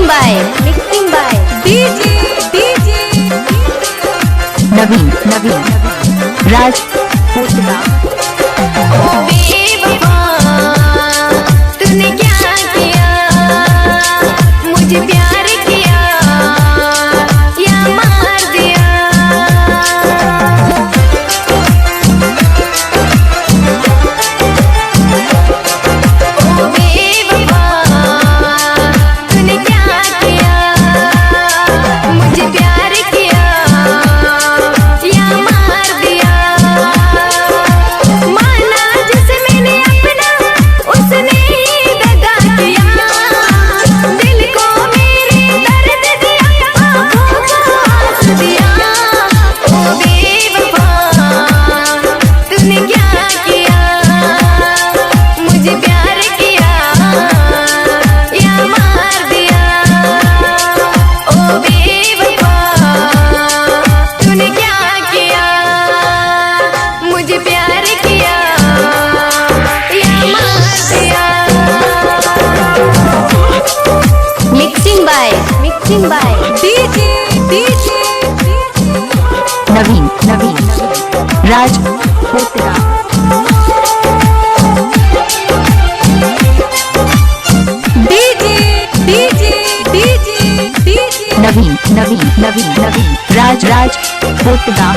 Mixing by DJ नवीन राज कोटला। बेवफा तूने क्या किया, मुझे प्यार किया या मार दिया। ओ बेवफा तूने क्या किया, मुझे प्यार किया या मार दिया। माना जिसे मैंने अपना उसने ही दगा किया, दिल को मेरे दर्द दिया, आँखों को आंसू दिया। ओ बेवफा तूने क्या किया, मुझे प्यार किया या मार दिया। ओ बेवफा तूने क्या किया, मुझे प्यार किया या मार दिया। Mixing by DJ Naveen Raj Kotla. Naveen Raj Kotla.